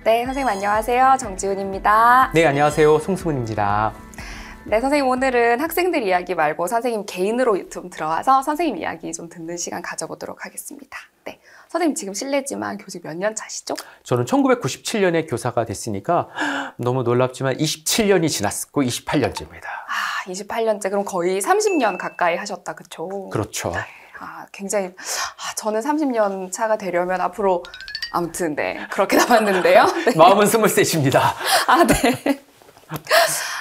네, 선생님 안녕하세요. 정지훈입니다. 네, 안녕하세요. 송승훈입니다. 네, 선생님 오늘은 학생들 이야기 말고 선생님 개인으로 좀 들어와서 선생님 이야기 좀 듣는 시간 가져보도록 하겠습니다. 네, 선생님 지금 실례지만 교직 몇 년 차시죠? 저는 1997년에 교사가 됐으니까 너무 놀랍지만 27년이 지났고 28년째입니다. 아, 28년째. 그럼 거의 30년 가까이 하셨다, 그쵸? 그렇죠. 아, 굉장히, 저는 30년 차가 되려면 앞으로 아무튼 네, 그렇게 남았는데요. 네. 마음은 23입니다. 아, 네.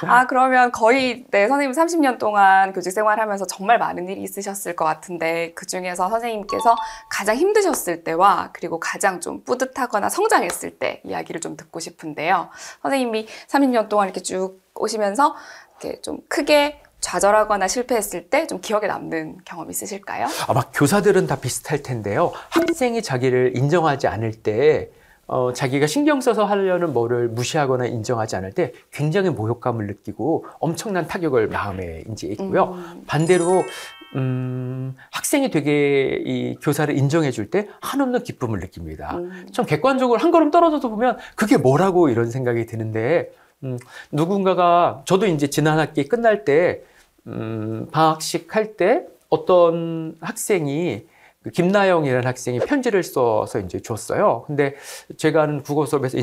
아, 그러면 거의, 네, 선생님 30년 동안 교직 생활하면서 정말 많은 일이 있으셨을 것 같은데, 그 중에서 선생님께서 가장 힘드셨을 때와, 그리고 가장 좀 뿌듯하거나 성장했을 때 이야기를 좀 듣고 싶은데요. 선생님이 30년 동안 이렇게 쭉 오시면서, 이렇게 좀 크게 좌절하거나 실패했을 때 좀 기억에 남는 경험 있으실까요? 아마 교사들은 다 비슷할 텐데요. 학생이 자기를 인정하지 않을 때, 자기가 신경 써서 하려는 뭐를 무시하거나 인정하지 않을 때 굉장히 모욕감을 느끼고 엄청난 타격을 마음에 이제 있고요. 반대로 학생이 되게 이 교사를 인정해 줄 때 한없는 기쁨을 느낍니다. 좀 객관적으로 한 걸음 떨어져서 보면 그게 뭐라고 이런 생각이 드는데, 누군가가 저도 이제 지난 학기 끝날 때 방학식 할 때 어떤 학생이 김나영이라는 학생이 편지를 써서 이제 줬어요. 근데 제가 하는 국어 수업에서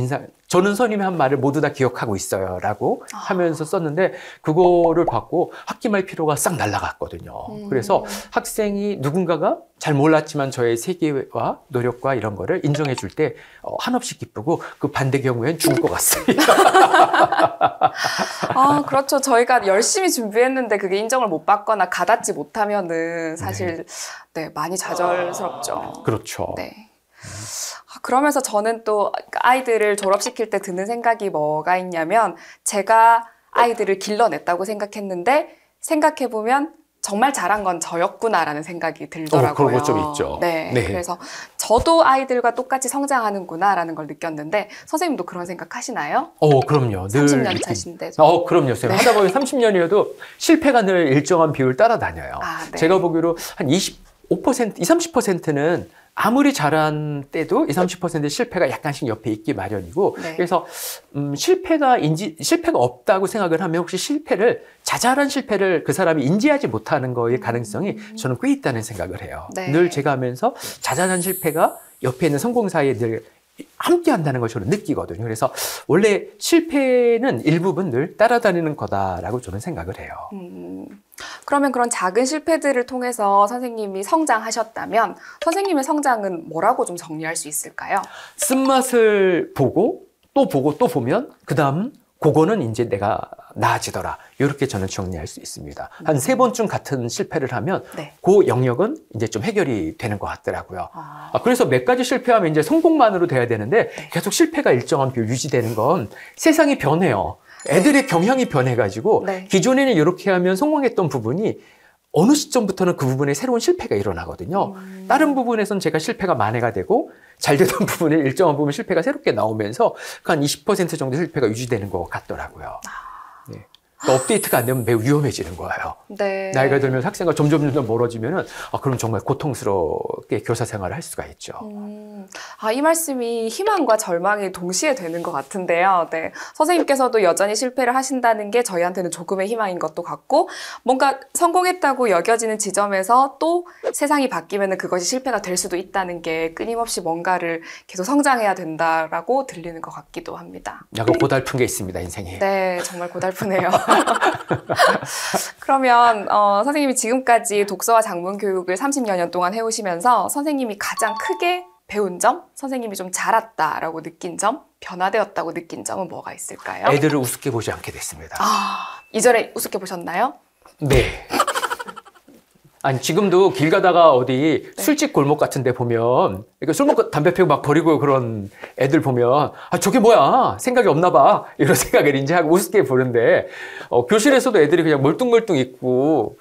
저는 선임이 한 말을 모두 다 기억하고 있어요 라고 하면서 썼는데, 그거를 받고 학기 말 피로가 싹 날아갔거든요. 그래서 학생이 누군가가 잘 몰랐지만 저의 세계와 노력과 이런 거를 인정해 줄 때 한없이 기쁘고, 그 반대 경우엔 죽을 것 같습니다. 아, 그렇죠. 저희가 열심히 준비했는데 그게 인정을 못 받거나 가닿지 못하면은 사실 네, 많이 좌절스럽죠. 그렇죠. 네. 그러면서 저는 또 아이들을 졸업시킬 때 드는 생각이 뭐가 있냐면, 제가 아이들을 길러냈다고 생각했는데 생각해보면 정말 잘한 건 저였구나라는 생각이 들더라고요. 그런 거 좀 있죠. 네, 네. 그래서 저도 아이들과 똑같이 성장하는구나라는 걸 느꼈는데, 선생님도 그런 생각 하시나요? 그럼요. 늘 30년 차신데. 그럼요. 네. 하다 보면 30년이어도 실패가 늘 일정한 비율 따라다녀요. 네. 제가 보기로 한 25%, 20, 30%는 아무리 잘한 때도 20, 30%의 실패가 약간씩 옆에 있기 마련이고, 네. 그래서 실패가 없다고 생각을 하면 혹시 자잘한 실패를 그 사람이 인지하지 못하는 거의 가능성이 저는 꽤 있다는 생각을 해요. 네. 늘 제가 하면서 자잘한 실패가 옆에 있는 성공 사이에 늘 함께 한다는 걸 저는 느끼거든요. 그래서 원래 실패는 일부분 늘 따라다니는 거다라고 저는 생각을 해요. 그러면 그런 작은 실패들을 통해서 선생님이 성장하셨다면 선생님의 성장은 뭐라고 좀 정리할 수 있을까요? 쓴맛을 보고 또 보면 그 다음 그거는 이제 내가 나아지더라. 이렇게 저는 정리할 수 있습니다. 한 3번쯤 같은 실패를 하면 네. 그 영역은 이제 좀 해결이 되는 것 같더라고요. 그래서 몇 가지 실패하면 이제 성공만으로 돼야 되는데, 계속 실패가 일정한 비율 유지되는 건 세상이 변해요. 애들의 경향이 변해가지고 네. 기존에는 이렇게 하면 성공했던 부분이 어느 시점부터는 그 부분에 새로운 실패가 일어나거든요. 다른 부분에선 제가 실패가 만회가 되고, 잘 되던 부분에 일정한 부분 실패가 새롭게 나오면서 한 20% 정도 실패가 유지되는 것 같더라고요. 네. 그러니까 업데이트가 안 되면 매우 위험해지는 거예요. 네. 나이가 들면서 학생과 점점 멀어지면은 그럼 정말 고통스럽게 교사 생활을 할 수가 있죠. 이 말씀이 희망과 절망이 동시에 되는 것 같은데요. 네. 선생님께서도 여전히 실패를 하신다는 게 저희한테는 조금의 희망인 것도 같고, 뭔가 성공했다고 여겨지는 지점에서 또 세상이 바뀌면 그것이 실패가 될 수도 있다는 게 끊임없이 뭔가를 계속 성장해야 된다라고 들리는 것 같기도 합니다. 약간 고달픈 게 있습니다, 인생이. 네, 정말 고달프네요. 그러면 선생님이 지금까지 독서와 작문 교육을 30여 년 동안 해오시면서 선생님이 가장 크게 배운 점, 선생님이 좀 자랐다라고 느낀 점, 변화되었다고 느낀 점은 뭐가 있을까요? 애들을 우습게 보지 않게 됐습니다. 이전에 우습게 보셨나요? 네. 아니, 지금도 길 가다가 어디 술집 골목 같은 데 보면, 그러니까 술 먹고 담배 피우고 막 버리고 그런 애들 보면, 저게 뭐야? 생각이 없나 봐. 이런 생각을 이제 하고 우습게 보는데, 교실에서도 애들이 그냥 멀뚱멀뚱 있고,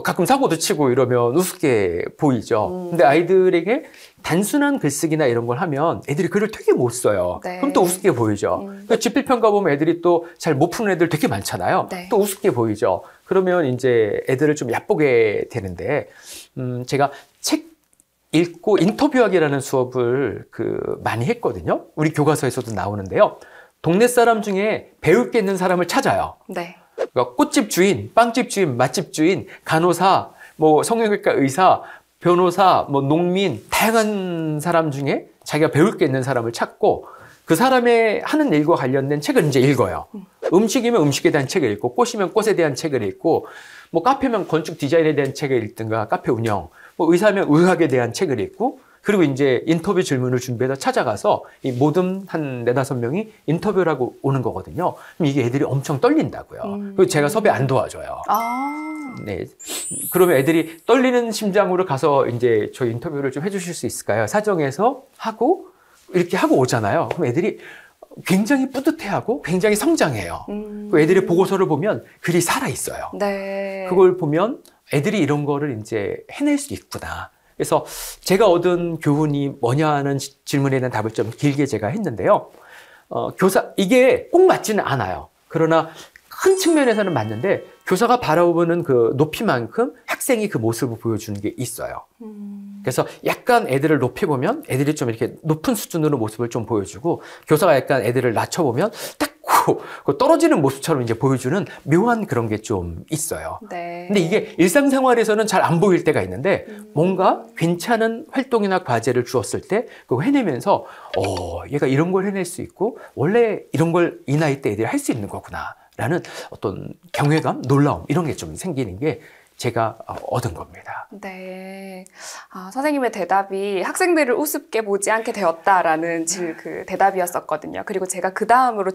가끔 사고도 치고 이러면 우습게 보이죠. 근데 아이들에게 단순한 글쓰기나 이런 걸 하면 애들이 글을 되게 못 써요. 네. 그럼 또 우습게 보이죠. 그러니까 집필평 가보면 애들이 또 잘 못 푸는 애들 되게 많잖아요. 네. 또 우습게 보이죠. 그러면 이제 애들을 좀 얕보게 되는데, 제가 책 읽고 인터뷰하기라는 수업을 많이 했거든요. 우리 교과서에서도 나오는데요. 동네 사람 중에 배울 게 있는 사람을 찾아요. 네. 그러니까 꽃집 주인, 빵집 주인, 맛집 주인, 간호사, 뭐 성형외과 의사, 변호사, 뭐 농민, 다양한 사람 중에 자기가 배울 게 있는 사람을 찾고 그 사람의 하는 일과 관련된 책을 이제 읽어요. 음식이면 음식에 대한 책을 읽고, 꽃이면 꽃에 대한 책을 읽고, 뭐 카페면 건축 디자인에 대한 책을 읽든가, 카페 운영, 뭐 의사면 의학에 대한 책을 읽고, 그리고 이제 인터뷰 질문을 준비해서 찾아가서 이 모든 한 4-5명이 인터뷰를 하고 오는 거거든요. 그럼 이게 애들이 엄청 떨린다고요. 그리고 제가 섭외 안 도와줘요. 네. 그러면 애들이 떨리는 심장으로 가서 이제 저 인터뷰를 좀 해주실 수 있을까요? 사정해서 하고 이렇게 하고 오잖아요. 그럼 애들이 굉장히 뿌듯해하고 굉장히 성장해요. 그 애들의 보고서를 보면 글이 살아있어요. 네. 그걸 보면 애들이 이런 거를 이제 해낼 수 있구나. 그래서 제가 얻은 교훈이 뭐냐는 질문에 대한 답을 좀 길게 제가 했는데요. 이게 꼭 맞지는 않아요. 그러나 큰 측면에서는 맞는데 교사가 바라보는 그 높이만큼 학생이 그 모습을 보여주는 게 있어요. 그래서 약간 애들을 높여보면 애들이 좀 이렇게 높은 수준으로 모습을 좀 보여주고 교사가 약간 애들을 낮춰보면 딱 떨어지는 모습처럼 이제 보여주는 묘한 그런 게 좀 있어요. 네. 근데 이게 일상생활에서는 잘 안 보일 때가 있는데 뭔가 괜찮은 활동이나 과제를 주었을 때 그거 해내면서 얘가 이런 걸 해낼 수 있고 원래 이런 걸 이 나이 때 애들이 할 수 있는 거구나 라는 어떤 경외감, 놀라움 이런 게 좀 생기는 게 제가 얻은 겁니다. 네. 선생님의 대답이 학생들을 우습게 보지 않게 되었다라는 그 대답이었었거든요. 그리고 제가 그 다음으로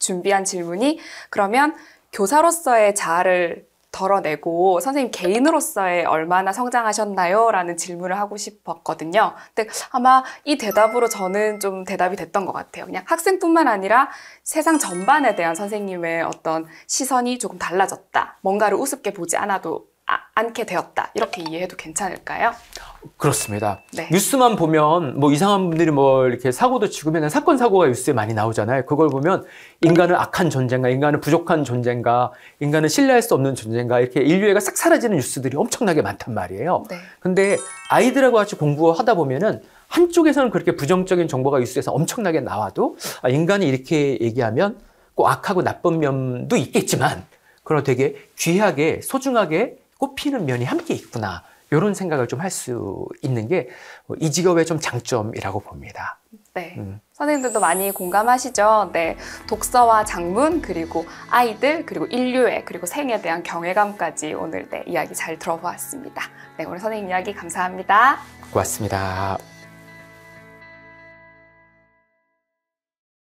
준비한 질문이 그러면 교사로서의 자아를 덜어내고 선생님 개인으로서의 얼마나 성장하셨나요? 라는 질문을 하고 싶었거든요. 근데 아마 이 대답으로 저는 좀 대답이 됐던 것 같아요. 그냥 학생뿐만 아니라 세상 전반에 대한 선생님의 어떤 시선이 조금 달라졌다. 뭔가를 우습게 보지 않게 되었다. 이렇게 이해해도 괜찮을까요? 그렇습니다. 네. 뉴스만 보면 뭐 이상한 분들이 뭐 이렇게 사고도 치고 맨날 사건 사고가 뉴스에 많이 나오잖아요. 그걸 보면 인간은 악한 존재인가, 인간은 부족한 존재인가, 인간은 신뢰할 수 없는 존재인가 이렇게 인류애가 싹 사라지는 뉴스들이 엄청나게 많단 말이에요. 네. 근데 아이들하고 같이 공부하다 보면은 한쪽에서는 그렇게 부정적인 정보가 뉴스에서 엄청나게 나와도 인간이 이렇게 얘기하면 꼭 악하고 나쁜 면도 있겠지만 그러나 되게 귀하게 소중하게 꼽히는 면이 함께 있구나. 이런 생각을 좀 할 수 있는 게 이 직업의 좀 장점이라고 봅니다. 네. 선생님들도 많이 공감하시죠? 네. 독서와 작문, 그리고 아이들, 그리고 인류애, 그리고 생에 대한 경외감까지 오늘 이야기 잘 들어보았습니다. 네. 오늘 선생님 이야기 감사합니다. 고맙습니다.